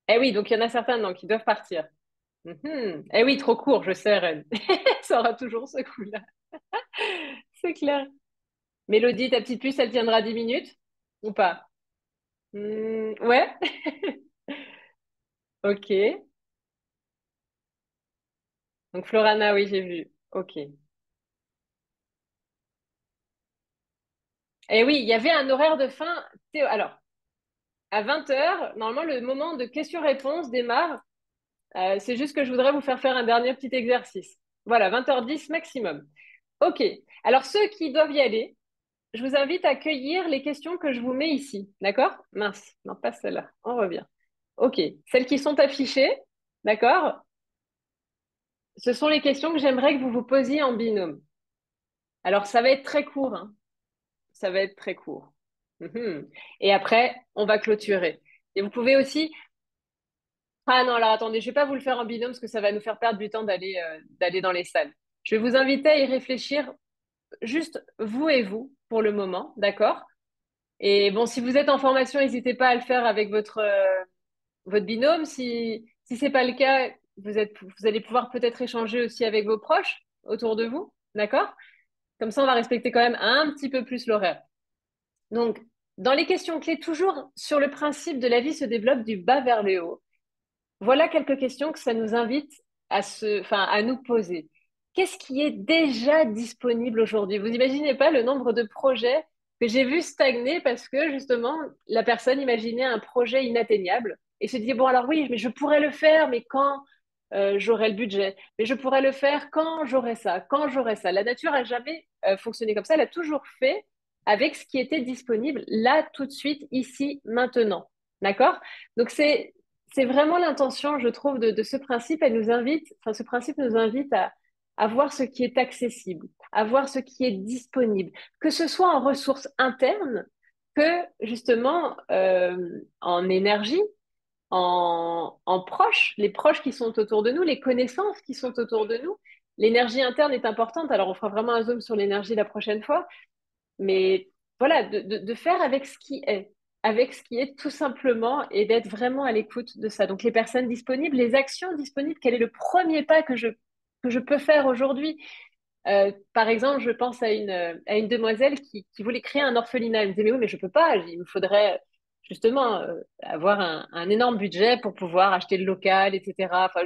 Eh oui, donc il y en a certains non, qui doivent partir. Mhm. Eh oui, trop court, je sais, Ren. Ça aura toujours ce coup-là. C'est clair. Mélodie, ta petite puce, elle tiendra 10 minutes ou pas? Ouais, ok. Donc Florana, oui, j'ai vu. Ok. Et oui, il y avait un horaire de fin. Alors, à 20 heures, normalement, le moment de questions-réponses démarre. C'est juste que je voudrais vous faire faire un dernier petit exercice. Voilà, 20h10 maximum. Ok. Alors, ceux qui doivent y aller, je vous invite à cueillir les questions que je vous mets ici. D'accord? Mince, non, pas celle-là. On revient. Ok. Celles qui sont affichées, d'accord? Ce sont les questions que j'aimerais que vous vous posiez en binôme. Alors, ça va être très court, hein. Ça va être très court. Mhm. Et après, on va clôturer. Et vous pouvez aussi... Ah non, alors attendez, je vais pas vous le faire en binôme parce que ça va nous faire perdre du temps d'aller dans les salles. Je vais vous inviter à y réfléchir juste vous et vous pour le moment, d'accord? Et bon, si vous êtes en formation, n'hésitez pas à le faire avec votre binôme. Si c'est pas le cas, vous allez pouvoir peut-être échanger aussi avec vos proches autour de vous, d'accord? Comme ça, on va respecter quand même un petit peu plus l'horaire. Donc, dans les questions clés, toujours sur le principe de la vie se développe du bas vers le haut. Voilà quelques questions que ça nous invite à nous poser. Qu'est-ce qui est déjà disponible aujourd'hui? Vous imaginez pas le nombre de projets que j'ai vu stagner parce que justement, la personne imaginait un projet inatteignable et se dit, bon, alors oui, mais je pourrais le faire, mais quand j'aurai le budget? Mais je pourrais le faire quand j'aurai ça, quand j'aurai ça. La nature a jamais fonctionné comme ça, elle a toujours fait avec ce qui était disponible là, tout de suite, ici, maintenant. D'accord? Donc c'est vraiment l'intention, je trouve, de ce principe. Ce principe nous invite à voir ce qui est accessible, à voir ce qui est disponible, que ce soit en ressources internes, que justement en énergie, en proches, les proches qui sont autour de nous, les connaissances qui sont autour de nous. L'énergie interne est importante. Alors, on fera vraiment un zoom sur l'énergie la prochaine fois. Mais voilà, de faire avec ce qui est tout simplement, et d'être vraiment à l'écoute de ça. Donc les personnes disponibles, les actions disponibles, quel est le premier pas que je peux faire aujourd'hui? Par exemple, je pense à une demoiselle qui voulait créer un orphelinat. Elle me disait, mais oui, mais je peux pas, il me faudrait justement avoir un énorme budget pour pouvoir acheter le local, etc. Enfin,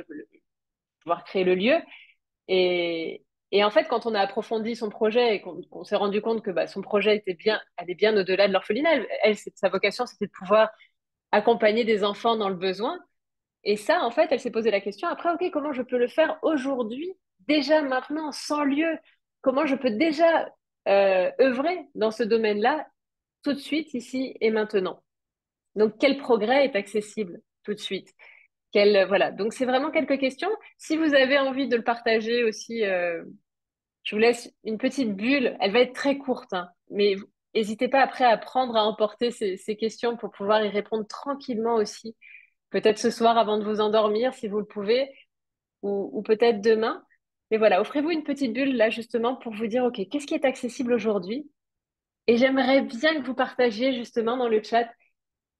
pouvoir créer le lieu. Et, et en fait, quand on a approfondi son projet et qu'on s'est rendu compte que bah, son projet allait bien au-delà de l'orphelinat, sa vocation, c'était de pouvoir accompagner des enfants dans le besoin. Et ça, en fait, elle s'est posé la question, après, OK, comment je peux le faire aujourd'hui, déjà maintenant, sans lieu? Comment je peux déjà œuvrer dans ce domaine-là, tout de suite, ici et maintenant? Donc, quel progrès est accessible tout de suite? Voilà. Donc, c'est vraiment quelques questions. Si vous avez envie de le partager aussi, je vous laisse une petite bulle. Elle va être très courte, hein, mais n'hésitez pas après à prendre, à emporter ces questions pour pouvoir y répondre tranquillement aussi. Peut-être ce soir avant de vous endormir, si vous le pouvez, ou peut-être demain. Mais voilà, offrez-vous une petite bulle là justement pour vous dire, OK, qu'est-ce qui est accessible aujourd'hui? Et j'aimerais bien que vous partagiez justement dans le chat,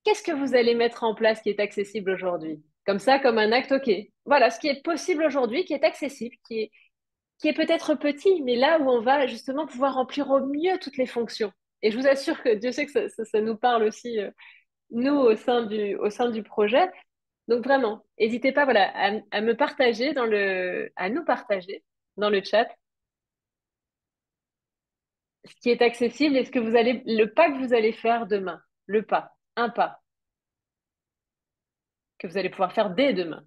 qu'est-ce que vous allez mettre en place qui est accessible aujourd'hui? Comme ça, comme un acte, OK. Voilà, ce qui est possible aujourd'hui, qui est accessible, qui est peut-être petit, mais là où on va justement pouvoir remplir au mieux toutes les fonctions. Et je vous assure que Dieu sait que ça nous parle aussi, nous, au sein du projet. Donc vraiment, n'hésitez pas voilà, à me partager à nous partager dans le chat ce qui est accessible et le pas que vous allez faire demain. Le pas, un pas que vous allez pouvoir faire dès demain.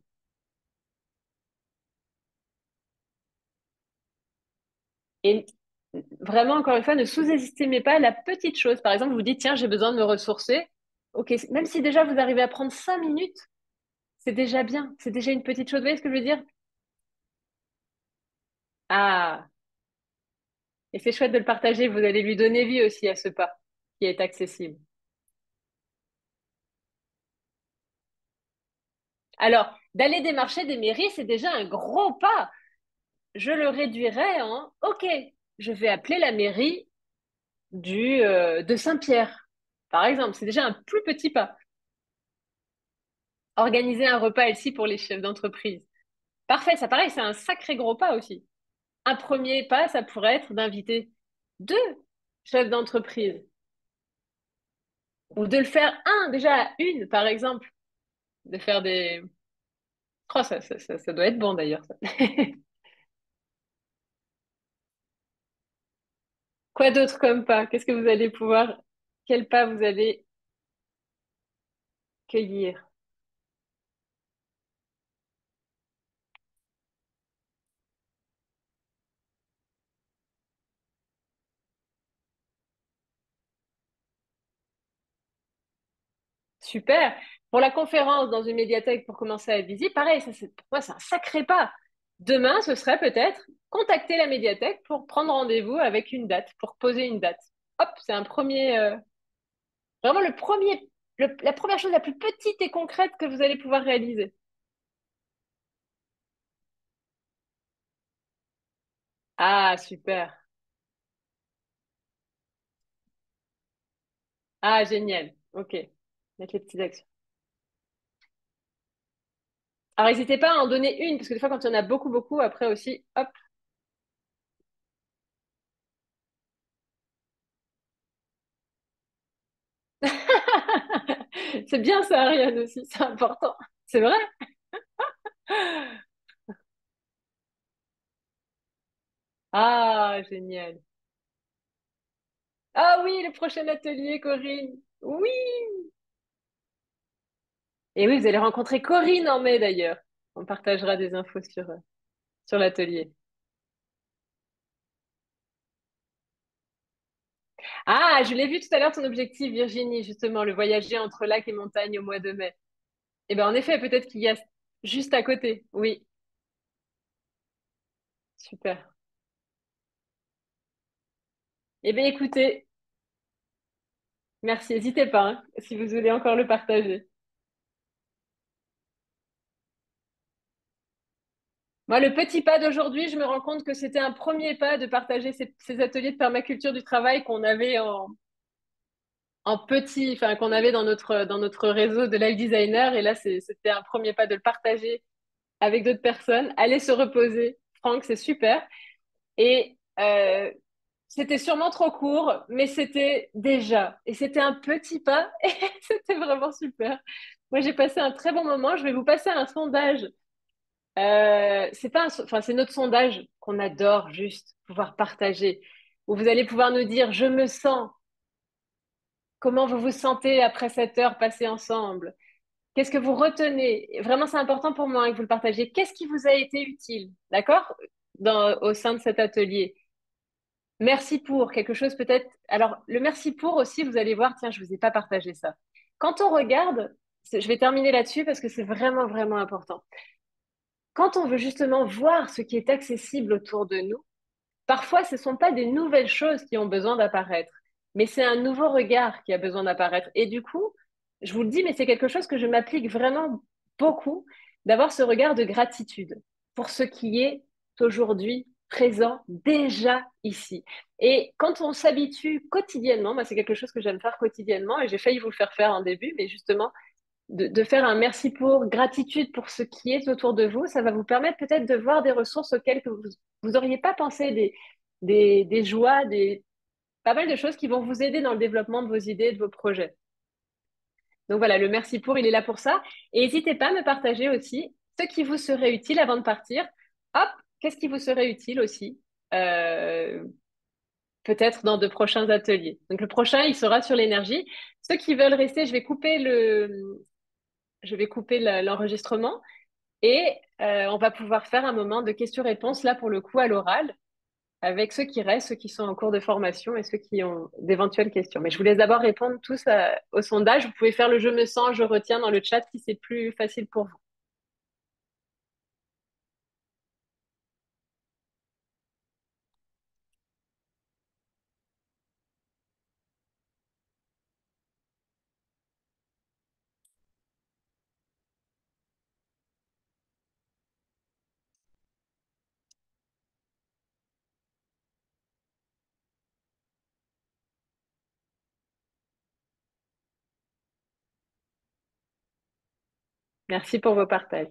Et vraiment, encore une fois, ne sous-estimez pas la petite chose. Par exemple, vous dites, tiens, j'ai besoin de me ressourcer. Ok, même si déjà vous arrivez à prendre 5 minutes, c'est déjà bien. C'est déjà une petite chose. Vous voyez ce que je veux dire? Ah, et c'est chouette de le partager. Vous allez lui donner vie aussi à ce pas qui est accessible. Alors, d'aller démarcher des mairies, c'est déjà un gros pas. Je le réduirais en, OK, je vais appeler la mairie de Saint-Pierre, par exemple. C'est déjà un plus petit pas. Organiser un repas ici pour les chefs d'entreprise. Parfait, ça pareil, c'est un sacré gros pas aussi. Un premier pas, ça pourrait être d'inviter deux chefs d'entreprise ou de le faire un, déjà une, par exemple, de faire des... Oh, ça doit être bon d'ailleurs, ça. Quoi d'autre comme pas? Qu'est-ce que vous allez pouvoir... Quel pas vous allez cueillir? Super. Pour la conférence dans une médiathèque pour commencer à visiter, pareil, ça, pour moi, c'est un sacré pas. Demain, ce serait peut-être contacter la médiathèque pour prendre rendez-vous avec une date, pour poser une date. Hop, c'est un premier, vraiment le premier, la première chose la plus petite et concrète que vous allez pouvoir réaliser. Ah, super. Ah, génial. OK. Mettre les petites actions. Alors, n'hésitez pas à en donner une, parce que des fois, quand il y en a beaucoup, beaucoup, après aussi, hop. C'est bien ça, Ariane, aussi, c'est important. C'est vrai? Ah, génial. Ah oui, le prochain atelier, Corinne. Oui. Et oui, vous allez rencontrer Corinne en mai d'ailleurs. On partagera des infos sur l'atelier. Ah, je l'ai vu tout à l'heure, ton objectif, Virginie, justement, le voyager entre lac et montagne au mois de mai. Eh bien, en effet, peut-être qu'il y a juste à côté. Oui, super. Eh bien, écoutez, merci. N'hésitez pas, hein, si vous voulez encore le partager. Moi, le petit pas d'aujourd'hui, je me rends compte que c'était un premier pas de partager ces ateliers de permaculture du travail qu'on avait en petit, enfin, qu'on avait dans notre réseau de live designer. Et là, c'était un premier pas de le partager avec d'autres personnes. Allez se reposer. Franck, c'est super. Et c'était sûrement trop court, mais c'était déjà. Et c'était un petit pas. Et c'était vraiment super. Moi, j'ai passé un très bon moment. Je vais vous passer un sondage. C'est pas enfin, c'est notre sondage qu'on adore juste pouvoir partager, où vous allez pouvoir nous dire, je me sens, comment vous vous sentez après cette heure passée ensemble? Qu'est-ce que vous retenez? Vraiment, c'est important pour moi, hein, que vous le partagiez. Qu'est-ce qui vous a été utile, d'accord? Au sein de cet atelier. Merci pour quelque chose peut-être. Alors, le merci pour aussi, vous allez voir, tiens, je vous ai pas partagé ça. Quand on regarde, je vais terminer là-dessus parce que c'est vraiment, vraiment important. Quand on veut justement voir ce qui est accessible autour de nous, parfois, ce ne sont pas des nouvelles choses qui ont besoin d'apparaître, mais c'est un nouveau regard qui a besoin d'apparaître. Et du coup, je vous le dis, mais c'est quelque chose que je m'applique vraiment beaucoup, d'avoir ce regard de gratitude pour ce qui est aujourd'hui présent déjà ici. Et quand on s'habitue quotidiennement, moi c'est quelque chose que j'aime faire quotidiennement et j'ai failli vous le faire faire en début, mais justement de faire un merci pour, gratitude pour ce qui est autour de vous, ça va vous permettre peut-être de voir des ressources auxquelles que vous auriez pas pensé, des joies, pas mal de choses qui vont vous aider dans le développement de vos idées, de vos projets. Donc voilà, le merci pour, il est là pour ça. Et n'hésitez pas à me partager aussi ce qui vous serait utile avant de partir. Hop, qu'est-ce qui vous serait utile aussi, euh, peut-être dans de prochains ateliers. Donc le prochain, il sera sur l'énergie. Ceux qui veulent rester, je vais couper l'enregistrement. Et on va pouvoir faire un moment de questions-réponses, là pour le coup à l'oral, avec ceux qui restent, ceux qui sont en cours de formation et ceux qui ont d'éventuelles questions. Mais je vous laisse d'abord répondre tous au sondage. Vous pouvez faire le je me sens, je retiens dans le chat si c'est plus facile pour vous. Merci pour vos partages.